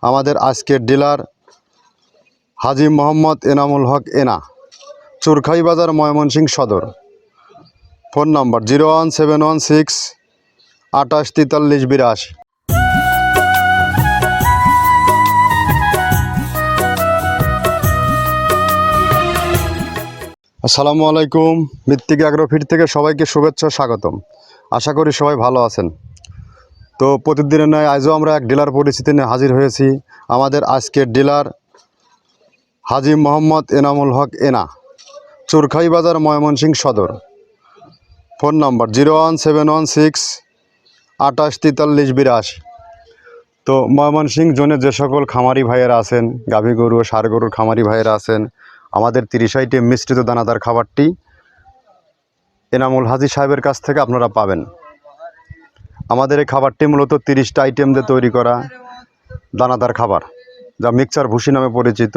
আমাদের আজকের ডিলার হাজী মোহাম্মদ এনামুল হক এনা, চুরখাই বাজার, ময়মনসিংহ সদর। ফোন নম্বর 01716 28 43 82। আসসালামু আলাইকুম। মৃত্তিক অ্যাগ্রোফিট থেকে সবাইকে শুভেচ্ছা, স্বাগতম। আশা করি সবাই ভালো আছেন। তো প্রতিদিনের নয় আজও আমরা এক ডিলার পরিচিতি নিয়ে হাজির হয়েছি। আমাদের আজকের ডিলার হাজী মোহাম্মদ এনামুল হক এনা, চুরখাই বাজার, ময়মনসিংহ সদর। ফোন নম্বর 01716 28 43 82। তো ময়মনসিংহ জোনে যে সকল খামারি ভাইয়েরা আছেন, গাভী গরু ও ষাঁড় গরুর খামারি ভাইয়েরা আছেন, আমাদের 30 আইটেম মিশ্রিত দানাদার খাবারটি এনামুল হাজী সাহেবের কাছ থেকে আপনারা পাবেন। আমাদের এই খাবারটি মূলত 30টা আইটেম দিয়ে তৈরি করা দানাদার খাবার, যা মিক্সচার ভুসি নামে পরিচিত।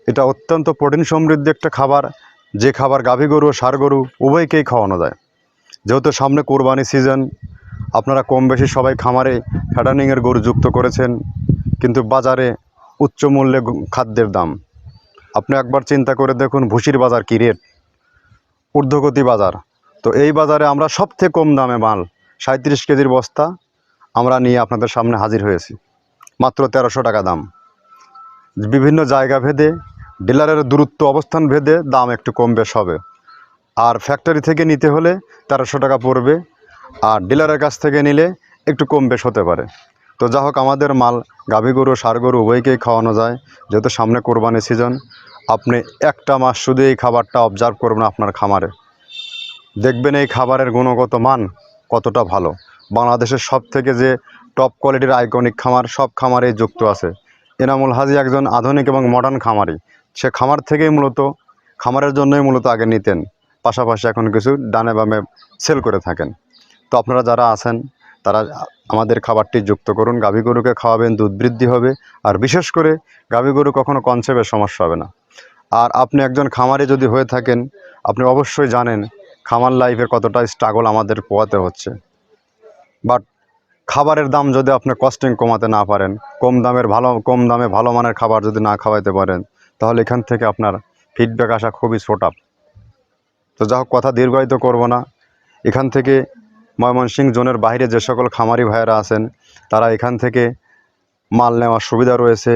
এটা অত্যন্ত প্রোটিন সমৃদ্ধ একটা খাবার, যে খাবার গাভী গরু ও ষাঁড় গরু উভয়কেই খাওয়ানো যায়। যেহেতু সামনে কোরবানি সিজন, আপনারা কম বেশি সবাই খামারে ফ্যাটানিংয়ের গরু যুক্ত করেছেন, কিন্তু বাজারে উচ্চ মূল্যে খাদ্যের দাম। আপনি একবার চিন্তা করে দেখুন ভুসির বাজার কী রেট, ঊর্ধ্বগতি বাজার। তো এই বাজারে আমরা সবথেকে কম দামে মাল 37 কেজির বস্তা আমরা নিয়ে আপনাদের সামনে হাজির হয়েছি, মাত্র 1300 টাকা দাম। বিভিন্ন জায়গা ভেদে, ডিলারের দূরত্ব অবস্থান ভেদে দাম একটু কম বেশ হবে। আর ফ্যাক্টরি থেকে নিতে হলে 1300 টাকা পড়বে, আর ডিলারের কাছ থেকে নিলে একটু কম বেশ হতে পারে। তো যা হোক, আমাদের মাল গাভী গরু ষাঁড় গরু উভয়কেই খাওয়ানো যায়। যেহেতু সামনে কোরবানি সিজন, আপনি একটা মাস শুধু এই খাবারটা অবজার্ভ করবেন আপনার খামারে, দেখবেন এই খাবারের গুণগত মান কতটা ভালো। বাংলাদেশের সব থেকে যে টপ কোয়ালিটির আইকনিক খামার, সব খামারেই যুক্ত আছে। এনামুল হাজী একজন আধুনিক এবং মডার্ন খামারি। সে খামার থেকেই মূলত, খামারের জন্যই মূলত আগে নিতেন, পাশাপাশি এখন কিছু ডানে বামে সেল করে থাকেন। তো আপনারা যারা আছেন তারা আমাদের খাবারটি যুক্ত করুন। গাভী গরুকে খাওয়াবেন, দুধ বৃদ্ধি হবে। আর বিশেষ করে গাভী গরু কখনো কনসেপ্টের সমস্যা হবে না। আর আপনি একজন খামারি যদি হয়ে থাকেন, আপনি অবশ্যই জানেন খামার লাইফে কতটা স্ট্রাগল আমাদের পোয়াতে হচ্ছে। বাট খাবারের দাম যদি আপনি কস্টিং কমাতে না পারেন, কম দামে ভালো মানের খাবার যদি না খাওয়াইতে পারেন, তাহলে এখান থেকে আপনার ফিডব্যাক আসা খুবই ছোট। তো যা হোক, কথা দীর্ঘায়িত করব না। এখান থেকে ময়মনসিংহ জোনের বাইরে যে সকল খামারি ভাইয়েরা আছেন, তারা এখান থেকে মাল নেওয়ার সুবিধা রয়েছে।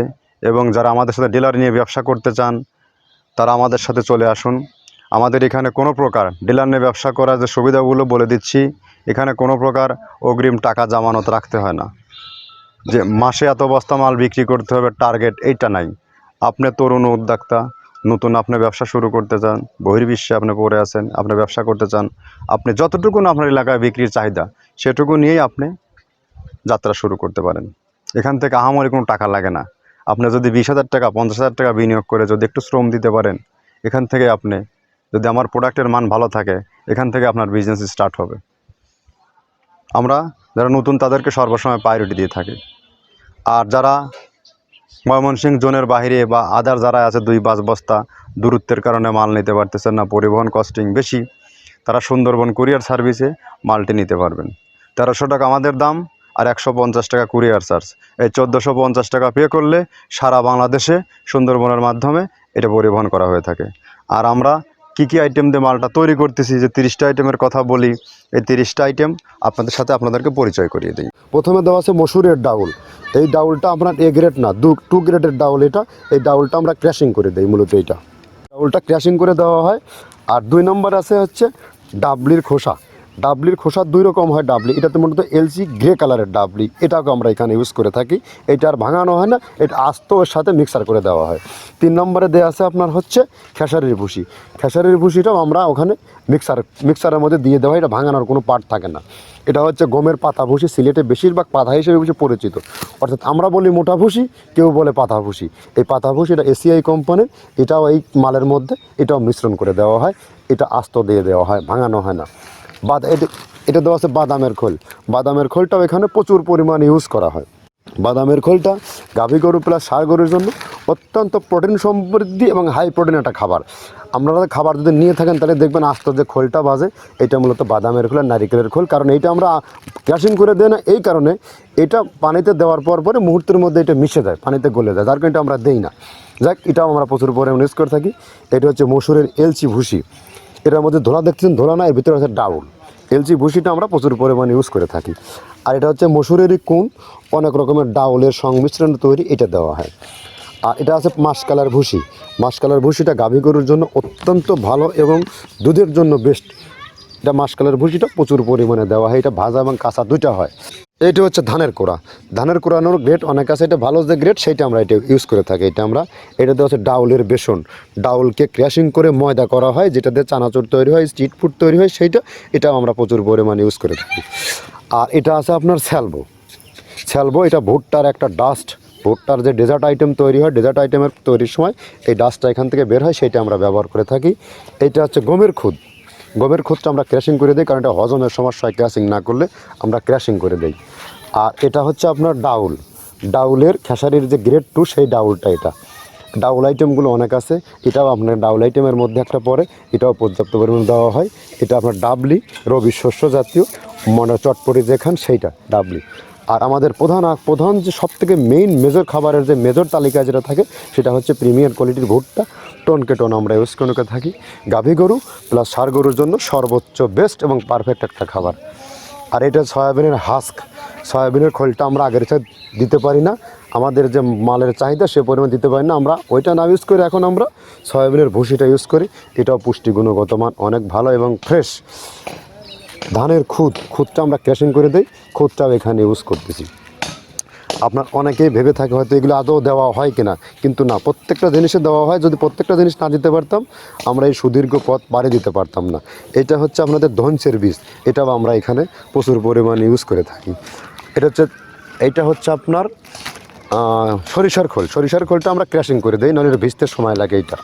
এবং যারা আমাদের সাথে ডিলার নিয়ে ব্যবসা করতে চান, তারা আমাদের সাথে চলে আসুন। আমাদের এখানে কোনো প্রকার ডিলার নিয়ে ব্যবসা করার যে সুবিধাগুলো বলে দিচ্ছি, এখানে কোনো প্রকার অগ্রিম টাকা জামানত রাখতে হয় না, যে মাসে এত বস্তা মাল বিক্রি করতে হবে টার্গেট, এইটা নাই। আপনি তরুণ উদ্যোক্তা, নতুন আপনি ব্যবসা শুরু করতে চান, বহির্বিশ্বে আপনি পড়ে আছেন, আপনি ব্যবসা করতে চান, আপনি যতটুকু আপনার এলাকায় বিক্রির চাহিদা সেটুকু নিয়েই আপনি যাত্রা শুরু করতে পারেন। এখান থেকে আহামরি কোনো টাকা লাগে না। আপনি যদি 20,000 টাকা 50,000 টাকা বিনিয়োগ করে যদি একটু শ্রম দিতে পারেন, এখান থেকে আপনি, যদি আমার প্রোডাক্টের মান ভালো থাকে, এখান থেকে আপনার বিজনেস স্টার্ট হবে। আমরা যারা নতুন তাদেরকে সর্বসময় প্রায়োরিটি দিয়ে থাকি। আর যারা ময়মনসিংহ জোনের বাইরে বা আদার যারা আছে 2-5 বস্তা দূরত্বের কারণে মাল নিতে পারতেছেন না, পরিবহন কস্টিং বেশি, তারা সুন্দরবন কুরিয়ার সার্ভিসে মালটি নিতে পারবেন। 1300 টাকা আমাদের দাম, আর 150 টাকা কুরিয়ার চার্জ। এই 1450 টাকা পে করলে সারা বাংলাদেশে সুন্দরবনের মাধ্যমে এটা পরিবহন করা হয়ে থাকে। আর আমরা কী কী আইটেম দিয়ে মালটা তৈরি করতেছি, যে 30টা আইটেমের কথা বলি, এই 30টা আইটেম আপনাদেরকে পরিচয় করিয়ে দিই। প্রথমে দেওয়া আছে মসুরের ডাউল। এই ডাউলটা আপনার এ গ্রেড না, 2 গ্রেডের ডাউল এটা। এই ডাউলটা আমরা ক্র্যাশিং করে দিই, মূলত এইটা ডাউলটা ক্র্যাশিং করে দেওয়া হয়। আর 2 নম্বর আছে হচ্ছে ডাবলির খোসা। ডাবলির খোসা 2 রকম হয় ডাবলি, এটাতে মূলত এলসি গ্রে কালারের ডাবলি, এটাকে আমরা এখানে ইউজ করে থাকি। এটা আর ভাঙানো হয় না, এটা আস্ত ওর সাথে মিক্সার করে দেওয়া হয়। 3 নম্বরে দেওয়া আছে আপনার হচ্ছে খেসারির ভুসি। খেসারির ভুসিটাও আমরা ওখানে মিক্সারের মধ্যে দিয়ে দেওয়া হয়, এটা ভাঙানোর কোনো পার্ট থাকে না। এটা হচ্ছে গমের পাতা ভুসি, সিলেটে বেশিরভাগ পাতা হিসেবে ভুসি পরিচিত। অর্থাৎ আমরা বলি মোটা ভুসি, কেউ বলে পাতা ভুসি। এই পাতা ভুসি এটা এসিআই কোম্পানির, এটাও এই মালের মধ্যে এটাও মিশ্রণ করে দেওয়া হয়, এটা আস্ত দিয়ে দেওয়া হয়, ভাঙানো হয় না। এটা দেওয়া আছে বাদামের খোল। বাদামের খোলটাও এখানে প্রচুর পরিমাণে ইউজ করা হয়। বাদামের খোলটা গাভী গরু প্লাস ষাঁড় গরুর জন্য অত্যন্ত প্রোটিন সমৃদ্ধি এবং হাই প্রোটিন একটা খাবার। আপনারা খাবার যদি নিয়ে থাকেন তাহলে দেখবেন আস্ত যে খোলটা বাজে, এটা মূলত বাদামের খোল আর নারিকেলের খোল। কারণ এইটা আমরা ক্রাশিং করে দেয় না, এই কারণে এটা পানিতে দেওয়ার পরে মুহূর্তের মধ্যে এটা মিশে যায়, পানিতে গলে যায়, যার কারণে এটা আমরা দেই না। যাক, এটাও আমরা প্রচুর পরিমাণে ইউজ করে থাকি। এটা হচ্ছে মসুরের এলচি ভুসি, এটার মধ্যে ধোলা দেখছেন, ধোলা না, এর ভিতরে হচ্ছে ডাউল। এলচি ভুসিটা আমরা প্রচুর পরিমাণে ইউজ করে থাকি। আর এটা হচ্ছে মসুরেরই কুন, অনেক রকমের ডাউলের সংমিশ্রণ তৈরি, এটা দেওয়া হয়। আর এটা আছে মাসকালার ভুসি। মাসকালার ভুসিটা গাভী গরুর জন্য অত্যন্ত ভালো এবং দুধের জন্য বেস্ট। এটা মাসকালার ভুসিটা প্রচুর পরিমাণে দেওয়া হয়, এটা ভাজা এবং কাঁচা দুইটা হয়। এইটা হচ্ছে ধানের কোড়া। ধানের কোড়ানোর গ্রেড অনেক আছে, এটা ভালো যে গ্রেড সেইটা আমরা এটা ইউজ করে থাকি। এটা দেওয়া হচ্ছে ডাউলের বেসন, ডাউলকে ক্র্যাশিং করে ময়দা করা হয়, যেটা দিয়ে চানাচুর তৈরি হয়, স্ট্রিট ফুড তৈরি হয়, এটাও আমরা প্রচুর পরিমাণে ইউজ করে থাকি। আর এটা আছে আপনার স্যালবো, এটা ভুট্টার একটা ডাস্ট। ভুট্টার যে ডেজার্ট আইটেম তৈরি হয়, ডেজার্ট আইটেমের তৈরির সময় এই ডাস্টটা এখান থেকে বের হয়, সেইটা আমরা ব্যবহার করে থাকি। এটা হচ্ছে গমের খুদটা আমরা ক্র্যাশিং করে দিই, কারণ এটা হজমের সমস্যায় ক্র্যাশিং না করলে আমরা ক্র্যাশিং করে দিই। আর এটা হচ্ছে আপনার ডাউলের খেসারির যে গ্রেড 2 সেই ডাউলটা। এটা ডাউল আইটেমগুলো অনেক আছে, এটাও আপনার ডাউল আইটেমের মধ্যে একটা পড়ে, এটাও পর্যাপ্ত পরিমাণ দেওয়া হয়। এটা আপনার ডাবলি, রবি শস্য জাতীয়, চটপটি যেখান সেইটা ডাবলি। আর আমাদের প্রধান যে সবথেকে মেইন মেজর খাবারের যে মেজর তালিকায় যেটা থাকে, সেটা হচ্ছে প্রিমিয়ার কোয়ালিটির ভুট্টা, টনকে টন আমরা ইউজ করে থাকি। গাভী গরু প্লাস ষাঁড় গরুর জন্য সর্বোচ্চ বেস্ট এবং পারফেক্ট একটা খাবার। আর এটা সয়াবিনের সয়াবিনের খোলটা আমরা আগের সাথে দিতে পারি না, আমাদের যে মালের চাহিদা সে পরিমাণ দিতে পারি না, আমরা ওইটা না ইউজ করে এখন আমরা সয়াবিনের ভুসিটা ইউজ করি। এটাও পুষ্টি গুণগত মান অনেক ভালো এবং ফ্রেশ। ধানের খুদটা আমরা ক্যাশিং করে দিই, খুদটাও এখানে ইউজ করতেছি। আপনার অনেকেই ভেবে থাকে হয়তো এগুলো আদৌ দেওয়া হয় কিনা, কিন্তু না, প্রত্যেকটা জিনিসে দেওয়া হয়। যদি প্রত্যেকটা জিনিস না দিতে পারতাম, আমরা এই সুদীর্ঘ পথ পাড়ি দিতে পারতাম না। এটা হচ্ছে আপনাদের ধনসের বীজ, এটাও আমরা এখানে প্রচুর পরিমাণে ইউজ করে থাকি। এইটা হচ্ছে আপনার সরিষার খোলটা আমরা ক্র্যাশিং করে দিই, নাহলে এটা ভিজতে সময় লাগে। এটা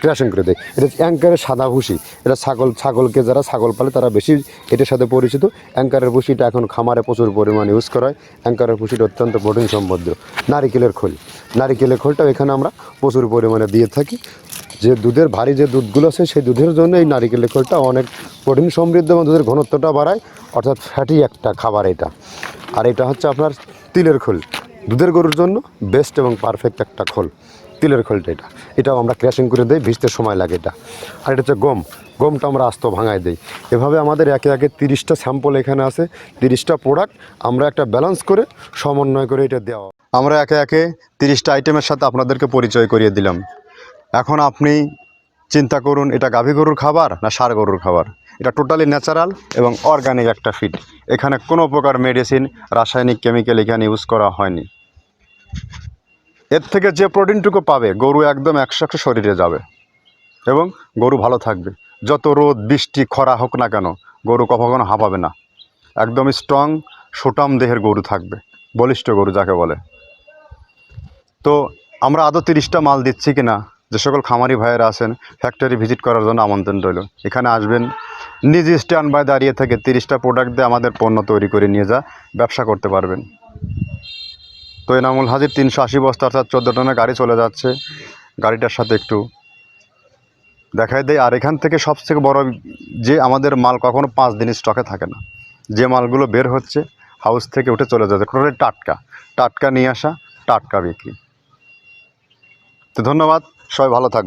ক্র্যাশিং করে দেয়। এটা অ্যাঙ্কারের সাদা ভুসি, এটা ছাগলকে যারা ছাগল পালে তারা বেশি এটার সাথে পরিচিত। অ্যাঙ্কারের ভুসিটা এখন খামারে প্রচুর পরিমাণে ইউজ করা হয়। অ্যাঙ্কারের ভুসিটা অত্যন্ত প্রোটিন সমৃদ্ধ। নারিকেলের খোলটাও এখানে আমরা প্রচুর পরিমাণে দিয়ে থাকি। যে দুধের ভারী যে দুধগুলো আছে সেই দুধের জন্য এই নারিকেলের খোলটা অনেক প্রোটিন সমৃদ্ধ এবং দুধের ঘনত্বটা বাড়ায়, অর্থাৎ ফ্যাটি একটা খাবার এটা। আর এটা হচ্ছে আপনার তিলের খোল, দুধের গরুর জন্য বেস্ট এবং পারফেক্ট একটা খোল, তিলের খোলটা। এটাও আমরা ক্র্যাশিং করে দিই, ভিজতে সময় লাগে এটা। আর এটা হচ্ছে গমটা আমরা আস্ত ভাঙায় দিই। এভাবে আমাদের একে 30টা স্যাম্পল এখানে আছে, 30টা প্রোডাক্ট আমরা একটা ব্যালেন্স করে সমন্বয় করে এটা দেওয়া। আমরা একে 30টা আইটেমের সাথে আপনাদেরকে পরিচয় করিয়ে দিলাম। এখন আপনি চিন্তা করুন, এটা গাভী গরুর খাবার না ষাঁড় গরুর খাবার। এটা টোটালি ন্যাচারাল এবং অর্গানিক একটা ফিড। এখানে কোনো প্রকার মেডিসিন, রাসায়নিক কেমিক্যাল এখানে ইউজ করা হয়নি। এর থেকে যে প্রোটিনটুকু পাবে, গরু একদম 100 শরীরে যাবে এবং গরু ভালো থাকবে। যত রোদ বৃষ্টি খরা হোক না কেন, গরু কখনো হাঁপাবে না। একদম স্ট্রং সুঠাম দেহের গরু থাকবে, বলিষ্ঠ গরু যাকে বলে। তো আমরা আদৌ 30টা মাল দিচ্ছি কিনা, যে সকল খামারি ভাইয়েরা আছেন, ফ্যাক্টরি ভিজিট করার জন্য আমন্ত্রণ রইল। এখানে আসবেন, নিজ স্ট্যান্ড বাই দাঁড়িয়ে থেকে 30টা প্রোডাক্ট দিয়ে আমাদের পণ্য তৈরি করে নিয়ে ব্যবসা করতে পারবেন। তো এনামুল হাজির 380 বস্তা, অর্থাৎ 14 টনের গাড়ি চলে যাচ্ছে। গাড়িটার সাথে একটু দেখাই দেয়। আর এখান থেকে সবথেকে বড় যে আমাদের মাল কখনো 5 দিন স্টকে থাকে না। যে মালগুলো বের হচ্ছে হাউস থেকে উঠে চলে যাচ্ছে, টোটালি টাটকা নিয়ে আসা, টাটকা বিক্রি। তো ধন্যবাদ, সবাই ভালো থাকবে।